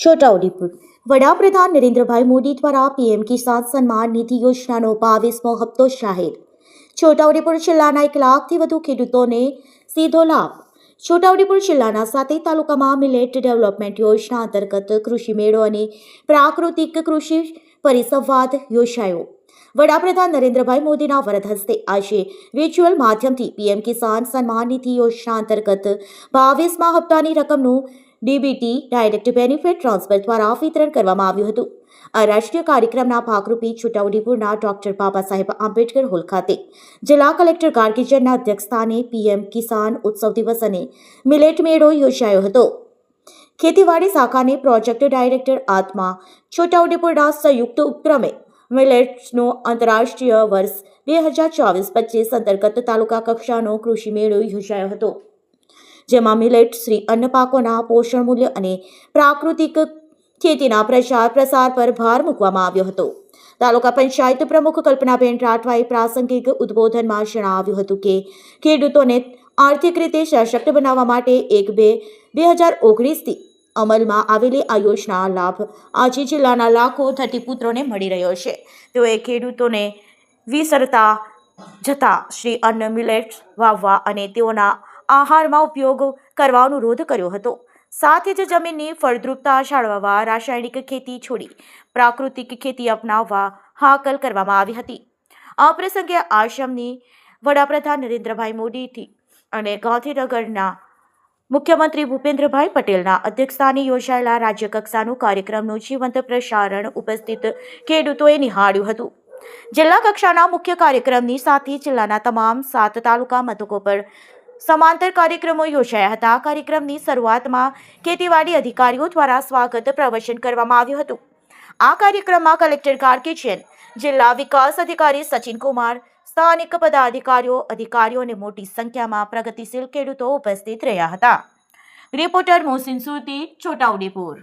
છોટાઉદેપુર વડાપ્રધાન નરેન્દ્રભાઈ મોદી દ્વારા પીએમ કિસાન સન્માન નિધિ યોજનાનો 22મો હપ્તો જાહેર. છોટાઉદેપુર જિલ્લાના 1 લાખથી વધુ ખેડૂતોને સીધો લાભ. છોટાઉદેપુર જિલ્લાના 7 તાલુકામાં મિલેટ ડેવલપમેન્ટ યોજના અંતર્ગત કૃષિ મેળો અને પ્રાકૃતિક કૃષિ પરિસંવાદ યોજાયો. વડાપ્રધાન નરેન્દ્રભાઈ મોદીના વરદ હસ્તે આજે વર્ચ્યુઅલ માધ્યમથી પીએમ કિસાન સન્માન નિધિ યોજના અંતર્ગત 22મા હપ્તાની રકમનું ડીબીટી ડાયરેક્ટ બેનિફિટ ટ્રાન્સફર દ્વારા વિતરણ કરવામાં આવ્યું હતું. આ રાષ્ટ્રીય કાર્યક્રમના ભાગરૂપે છોટાઉદેપુરના ડોક્ટર બાબા સાહેબ આંબેડકર હોલ ખાતે જિલ્લા કલેક્ટર ગાર્ગીજનના અધ્યક્ષસ્થાને પીએમ કિસાન ઉત્સવ દિવસ અને મિલેટ મેળો યોજાયો હતો. ખેતીવાડી શાખાને પ્રોજેક્ટ ડાયરેક્ટર આત્મા છોટાઉદેપુરના સંયુક્ત ઉપક્રમે મિલેટ્સનો આંતરરાષ્ટ્રીય વર્ષ 2024-25 અંતર્ગત તાલુકા કક્ષાનો કૃષિ મેળો યોજાયો હતો, જેમાં મિલેટ શ્રી અન્ન પાકોના પોષણ મૂલ્ય અને પ્રાકૃતિક ખેતીના પ્રસાર પર ભાર મૂકવામાં આવ્યો હતો. તાલુકા પંચાયત પ્રમુખ કલ્પનાબેન રાઠવાએ પ્રાસંગિક ઉદ્બોધનમાં જણાવ્યું હતું કે ખેડૂતોને આર્થિક રીતે સશક્ત બનાવવા માટે 1/2/2019થી અમલમાં આવેલી આ યોજના લાભ આજે જિલ્લાના લાખો ધરતીપુત્રોને મળી રહ્યો છે. તેઓએ ખેડૂતોને વિસરતા જતા શ્રી અન્ન મિલેટ્સ વાવવા અને તેઓના આહારમાં ઉપયોગ કરવા અનુરોધ કર્યો હતો. સાથે જ જમીનની ફળદ્રુપતા જાળવવા રાસાયણિક ખેતી છોડી પ્રાકૃતિક ખેતી અપનાવવા હાકલ કરવામાં આવી હતી. આ પ્રસંગે આસામની વડાપ્રધાન નરેન્દ્રભાઈ મોદીથી અને ગાંધીનગરના મુખ્યમંત્રી ભૂપેન્દ્રભાઈ પટેલના અધ્યક્ષસ્થાને યોજાયેલા રાજ્યકક્ષાનું કાર્યક્રમનું જીવંત પ્રસારણ ઉપસ્થિત ખેડૂતોએ નિહાળ્યું હતું. જિલ્લા કક્ષાના મુખ્ય કાર્યક્રમની સાથે જિલ્લાના તમામ 7 તાલુકા મથકો પર સમાંતર કાર્યક્રમો યોજાયા હતા. કાર્યક્રમની શરૂઆતમાં ખેતીવાડી અધિકારીઓ દ્વારા સ્વાગત પ્રવચન કરવામાં આવ્યું હતું. આ કાર્યક્રમમાં કલેક્ટર ગાર્ગીજન, જિલ્લા વિકાસ અધિકારી સચિન કુમાર, સ્થાનિક અધિકારીઓ અને મોટી સંખ્યામાં પ્રગતિશીલ ખેડૂતો ઉપસ્થિત રહ્યા હતા. રિપોર્ટર મોહસિન સુરતી, છોટાઉદેપુર.